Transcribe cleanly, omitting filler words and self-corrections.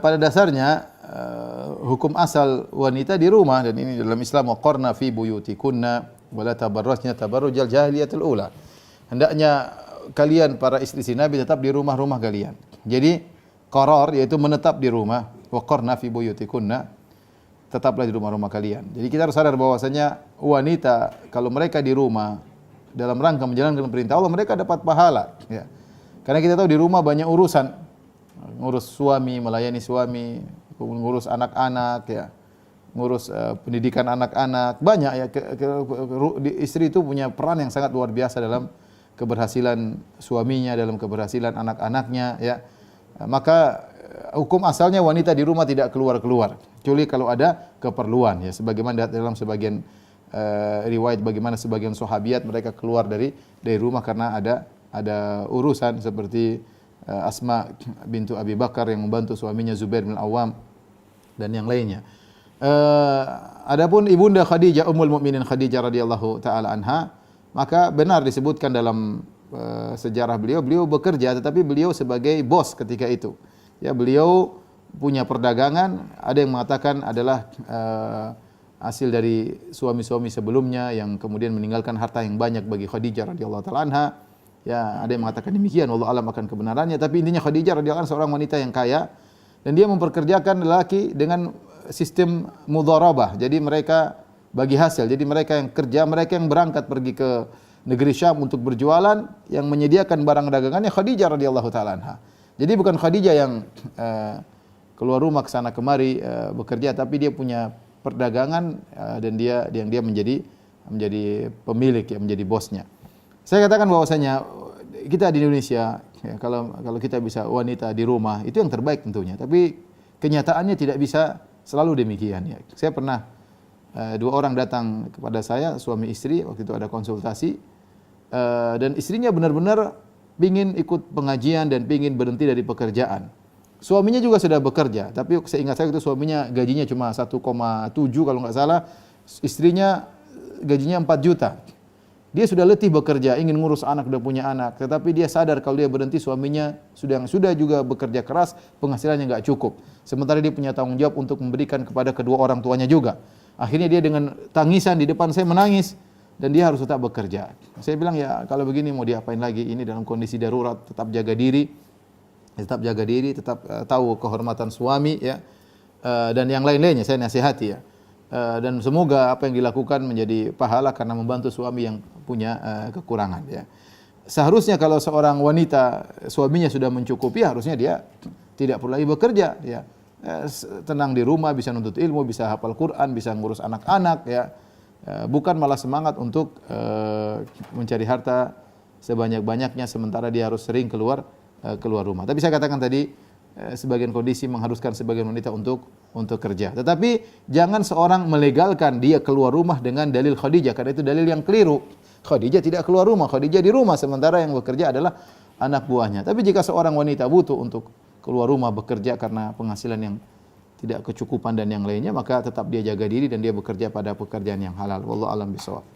Pada dasarnya hukum asal wanita di rumah, dan ini dalam Islam, waqarna fi buyutikunna wa la tabarrajna tabarrujal jahiliyatul ula. Hendaknya kalian para istri Nabi tetap di rumah-rumah kalian. Jadi qarar yaitu menetap di rumah, waqarna fi buyutikunna, tetaplah di rumah-rumah kalian. Jadi kita harus sadar bahwasanya wanita kalau mereka di rumah dalam rangka menjalankan perintah Allah, mereka dapat pahala, ya. Karena kita tahu di rumah banyak urusan, ngurus suami, melayani suami, ngurus anak-anak, ya, ngurus pendidikan anak-anak, banyak ya. Istri itu punya peran yang sangat luar biasa dalam keberhasilan suaminya, dalam keberhasilan anak-anaknya, ya. Maka hukum asalnya wanita di rumah tidak keluar-keluar, kecuali kalau ada keperluan, ya. Sebagaimana dalam sebagian riwayat, bagaimana sebagian sahabiat mereka keluar dari rumah karena ada urusan, seperti Asma bintu Abi Bakar yang membantu suaminya Zubair bin Awam dan yang lainnya. Adapun ibunda Khadijah, Ummul Mukminin Khadijah radhiyallahu taala anha, maka benar disebutkan dalam sejarah beliau bekerja, tetapi beliau sebagai bos ketika itu. Ya, beliau punya perdagangan, ada yang mengatakan adalah hasil dari suami-suami sebelumnya yang kemudian meninggalkan harta yang banyak bagi Khadijah radhiyallahu taala anha. Ya, ada yang mengatakan demikian, wallahu alam akan kebenarannya, tapi intinya Khadijah radhiyallahu anha seorang wanita yang kaya dan dia memperkerjakan lelaki dengan sistem mudharabah. Jadi mereka bagi hasil. Jadi mereka yang kerja, mereka yang berangkat pergi ke negeri Syam untuk berjualan, yang menyediakan barang dagangannya Khadijah radhiyallahu taala anha. Jadi bukan Khadijah yang keluar rumah ke sana kemari bekerja, tapi dia punya perdagangan dan dia menjadi pemilik, ya, menjadi bosnya. Saya katakan bahwasanya kita di Indonesia, ya, kalau kita bisa wanita di rumah itu yang terbaik tentunya. Tapi kenyataannya tidak bisa selalu demikian, ya. Saya pernah dua orang datang kepada saya, suami istri, waktu itu ada konsultasi, dan istrinya benar-benar ingin ikut pengajian dan ingin berhenti dari pekerjaan. Suaminya juga sudah bekerja, tapi seingat saya itu suaminya gajinya cuma 1,7 kalau nggak salah, istrinya gajinya 4 juta. Dia sudah letih bekerja, ingin ngurus anak, sudah punya anak, tetapi dia sadar kalau dia berhenti suaminya sudah juga bekerja keras, penghasilannya nggak cukup. Sementara dia punya tanggung jawab untuk memberikan kepada kedua orang tuanya juga. Akhirnya dia dengan tangisan di depan saya menangis dan dia harus tetap bekerja. Saya bilang, ya kalau begini mau diapain lagi? Ini dalam kondisi darurat, tetap jaga diri, tetap tahu kehormatan suami, ya, dan yang lain-lainnya saya nasihati, ya. Dan semoga apa yang dilakukan menjadi pahala karena membantu suami yang punya kekurangan, ya. Seharusnya kalau seorang wanita suaminya sudah mencukupi, harusnya dia tidak perlu lagi bekerja, ya. Tenang di rumah, bisa nuntut ilmu, bisa hafal Quran, bisa ngurus anak-anak, ya. Bukan malah semangat untuk mencari harta sebanyak-banyaknya sementara dia harus sering keluar rumah. Tapi saya katakan tadi, sebagian kondisi mengharuskan sebagian wanita untuk kerja. Tetapi jangan seorang melegalkan dia keluar rumah dengan dalil Khadijah, karena itu dalil yang keliru. Khadijah tidak keluar rumah, Khadijah di rumah, sementara yang bekerja adalah anak buahnya. Tapi jika seorang wanita butuh untuk keluar rumah bekerja karena penghasilan yang tidak kecukupan dan yang lainnya, maka tetap dia jaga diri dan dia bekerja pada pekerjaan yang halal. Wallahu a'lam bishawab.